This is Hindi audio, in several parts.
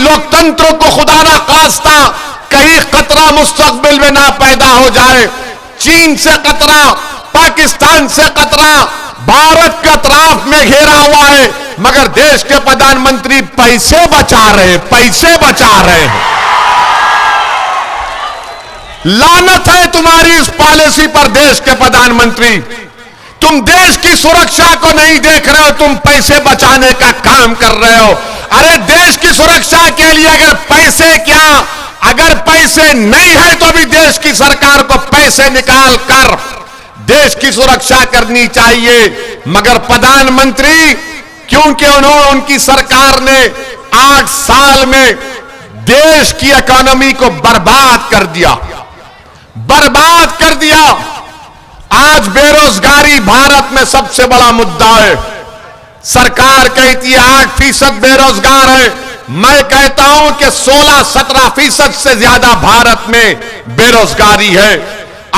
लोकतंत्र को खुदा ना खास्ता कहीं खतरा मुस्तकबिल में ना पैदा हो जाए। चीन से खतरा, पाकिस्तान से खतरा, भारत के अतराफ में घेरा हुआ है, मगर देश के प्रधानमंत्री पैसे बचा रहे हैं। लानत है तुम्हारी इस पॉलिसी पर देश के प्रधानमंत्री। तुम देश की सुरक्षा को नहीं देख रहे हो, तुम पैसे बचाने का काम कर रहे हो। अरे देश की सुरक्षा के लिए अगर पैसे क्या, अगर पैसे नहीं है तो भी देश की सरकार को पैसे निकाल कर देश की सुरक्षा करनी चाहिए। मगर प्रधानमंत्री, क्योंकि उनकी सरकार ने 8 साल में देश की इकोनॉमी को बर्बाद कर दिया। आज बेरोजगारी भारत में सबसे बड़ा मुद्दा है। सरकार कहती है 8% बेरोजगार है, मैं कहता हूं कि 16-17% से ज्यादा भारत में बेरोजगारी है।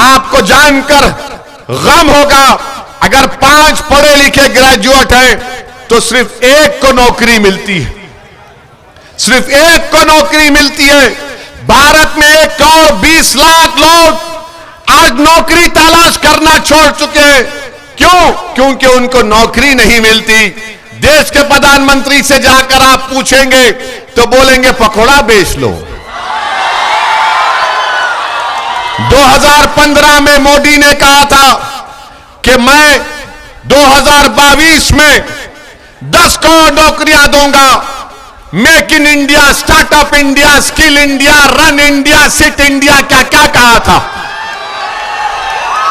आपको जानकर गम होगा, अगर 5 पढ़े लिखे ग्रेजुएट हैं तो सिर्फ एक को नौकरी मिलती है, सिर्फ एक को नौकरी मिलती है। भारत में 1 करोड़ 20 लाख लोग आज नौकरी तलाश करना छोड़ चुके हैं। क्यों? क्योंकि उनको नौकरी नहीं मिलती। देश के प्रधानमंत्री से जाकर आप पूछेंगे तो बोलेंगे पकौड़ा बेच लो। 2015 में मोदी ने कहा था कि मैं 2022 में 10 करोड़ नौकरियां दूंगा। Make in India, startup India, skill India, run India, sit India, क्या क्या कहा था।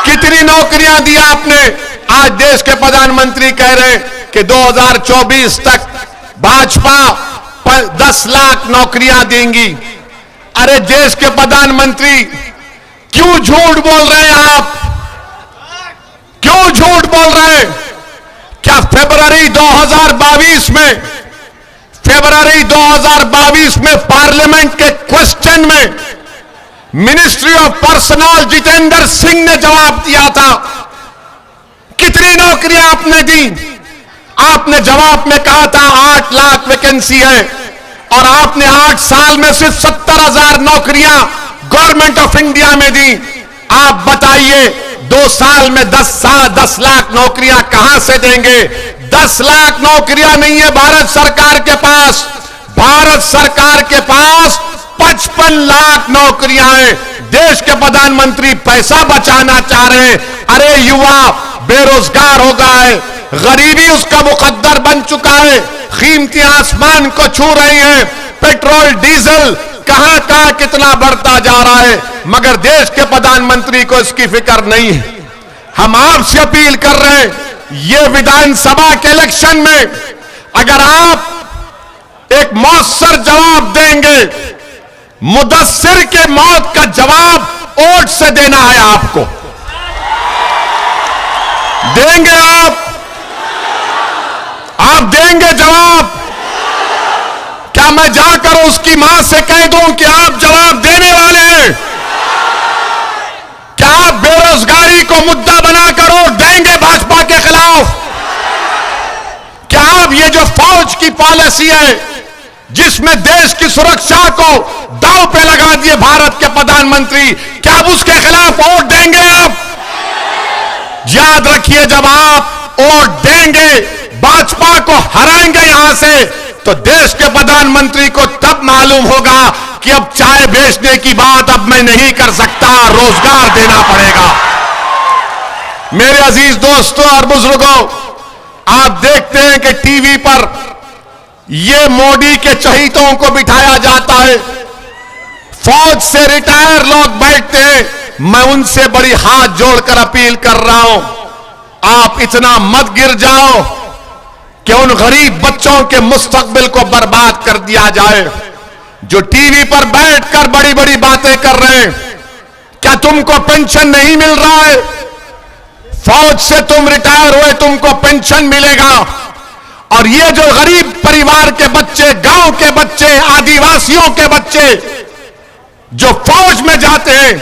कितनी नौकरियां दी आपने? आज देश के प्रधानमंत्री कह रहे हैं कि 2024 तक भाजपा 10 लाख नौकरियां देंगी। अरे देश के प्रधानमंत्री, क्यों झूठ बोल रहे हैं आप? क्यों झूठ बोल रहे हैं? क्या फरवरी 2022 में पार्लियामेंट के क्वेश्चन में ministry of personal Jitendra Singh ने जवाब दिया था? कितनी नौकरियां आपने दी? आपने जवाब में कहा था 8 लाख वैकेंसी है, और आपने 8 साल में सिर्फ 70,000 नौकरियां गवर्नमेंट ऑफ इंडिया में दी। आप बताइए 2 साल में 10 लाख नौकरियां कहां से देंगे? 10 लाख नौकरियां नहीं है भारत सरकार के पास। भारत सरकार के पास 55 लाख नौकरियां हैं। देश के प्रधानमंत्री पैसा बचाना चाह रहे हैं। अरे युवा बेरोजगार हो गया है, गरीबी उसका मुकद्दर बन चुका है, कीमतें आसमान को छू रही हैं, पेट्रोल डीजल कहां कहां कितना बढ़ता जा रहा है, मगर देश के प्रधानमंत्री को इसकी फिक्र नहीं है। हम आपसे अपील कर रहे हैं, ये विधानसभा के इलेक्शन में अगर आप एक मौसर जवाब देंगे, मुदस्सिर के मौत का जवाब वोट से देना है। आपको देंगे? आप देंगे जवाब? क्या मैं जाकर उसकी मां से कह दूं कि आप जवाब देने वाले हैं? क्या आप बेरोजगारी को मुद्दा बनाकर वोट देंगे भाजपा के खिलाफ? क्या आप ये जो फौज की पॉलिसी है जिसमें देश की सुरक्षा को दांव पे लगा दिए भारत के प्रधानमंत्री, क्या आप उसके खिलाफ वोट देंगे? आप याद रखिए, जब आप वोट देंगे, भाजपा को हराएंगे यहां से, तो देश के प्रधानमंत्री को तब मालूम होगा कि अब चाय बेचने की बात अब मैं नहीं कर सकता, रोजगार देना पड़ेगा। मेरे अजीज दोस्तों और बुजुर्गों, आप देखते हैं कि टीवी पर ये मोदी के चहीतों को बिठाया जाता है, फौज से रिटायर लोग बैठते हैं। मैं उनसे बड़ी हाथ जोड़कर अपील कर रहा हूं, आप इतना मत गिर जाओ कि उन गरीब बच्चों के मुस्तकबिल को बर्बाद कर दिया जाए जो टीवी पर बैठकर बड़ी बड़ी बातें कर रहे हैं। क्या तुमको पेंशन नहीं मिल रहा है? फौज से तुम रिटायर हुए, तुमको पेंशन मिलेगा। और ये जो गरीब परिवार के बच्चे, गांव के बच्चे, आदिवासियों के बच्चे जो फौज में जाते हैं,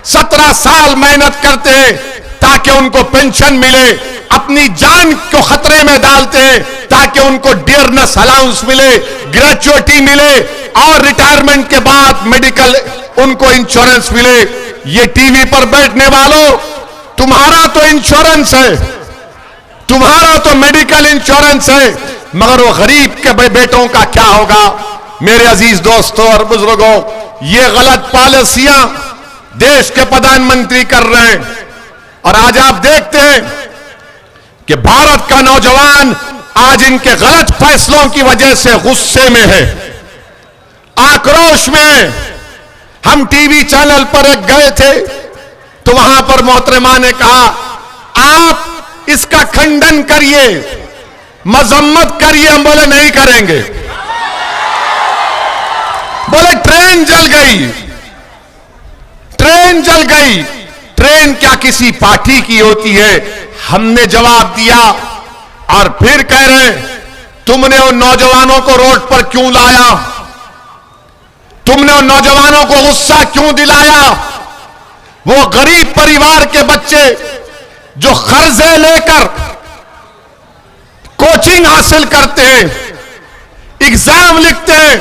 17 साल मेहनत करते हैं ताकि उनको पेंशन मिले, अपनी जान को खतरे में डालते हैं ताकि उनको डियरनेस अलाउंस मिले, ग्रेचुइटी मिले, और रिटायरमेंट के बाद मेडिकल उनको इंश्योरेंस मिले। ये टीवी पर बैठने वालों, तुम्हारा तो इंश्योरेंस है, तुम्हारा तो मेडिकल इंश्योरेंस है, मगर वो गरीब के बेटों का क्या होगा? मेरे अजीज दोस्तों और बुजुर्गों, ये गलत पॉलिसियां देश के प्रधानमंत्री कर रहे हैं। और आज आप देखते हैं कि भारत का नौजवान आज इनके गलत फैसलों की वजह से गुस्से में है, आक्रोश में है। हम टीवी चैनल पर एक गए थे तो वहां पर मोहतरमा ने कहा, आप इसका खंडन करिए, मजम्मत करिए। हम बोले नहीं करेंगे। बोले ट्रेन जल गई, ट्रेन जल गई। ट्रेन क्या किसी पार्टी की होती है? हमने जवाब दिया और फिर कह रहे तुमने उन नौजवानों को रोड पर क्यों लाया? तुमने उन नौजवानों को गुस्सा क्यों दिलाया? वो गरीब परिवार के बच्चे जो कर्जे लेकर कोचिंग हासिल करते हैं, एग्जाम लिखते हैं,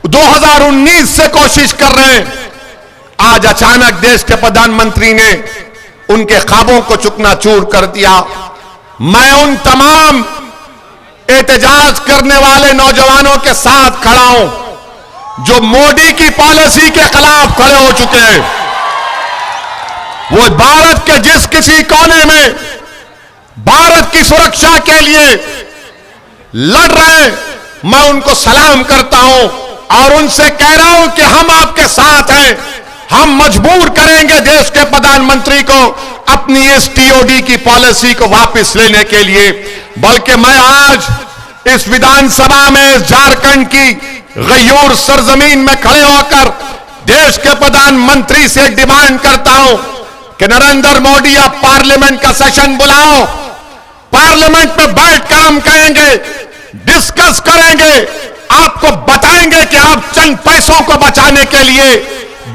2019 से कोशिश कर रहे हैं, आज अचानक देश के प्रधानमंत्री ने उनके ख्वाबों को चुकनाचूर कर दिया। मैं उन तमाम एहतजाज करने वाले नौजवानों के साथ खड़ा हूं जो मोदी की पॉलिसी के खिलाफ खड़े हो चुके हैं। वो भारत के जिस किसी कोने में भारत की सुरक्षा के लिए लड़ रहे हैं, मैं उनको सलाम करता हूं और उनसे कह रहा हूं कि हम आपके साथ हैं। हम मजबूर करेंगे देश के प्रधानमंत्री को अपनी इस टीओडी की पॉलिसी को वापस लेने के लिए। बल्कि मैं आज इस विधानसभा में इस झारखंड की गयूर सरजमीन में खड़े होकर देश के प्रधानमंत्री से डिमांड करता हूं कि नरेंद्र मोदी, आप पार्लियामेंट का सेशन बुलाओ, पार्लियामेंट में बैठकर हम कहेंगे, डिस्कस करेंगे, आपको बताएंगे कि आप चंद पैसों को बचाने के लिए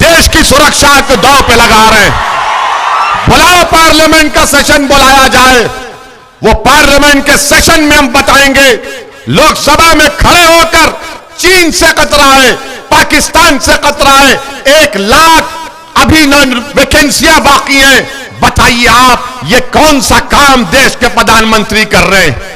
देश की सुरक्षा को दांव पे लगा रहे हैं। बुलाओ, पार्लियामेंट का सेशन बुलाया जाए। वो पार्लियामेंट के सेशन में हम बताएंगे, लोकसभा में खड़े होकर चीन से खतरा है, पाकिस्तान से खतरा है, 1 लाख अभी वैकेंसियां बाकी हैं। बताइए आप, ये कौन सा काम देश के प्रधानमंत्री कर रहे हैं?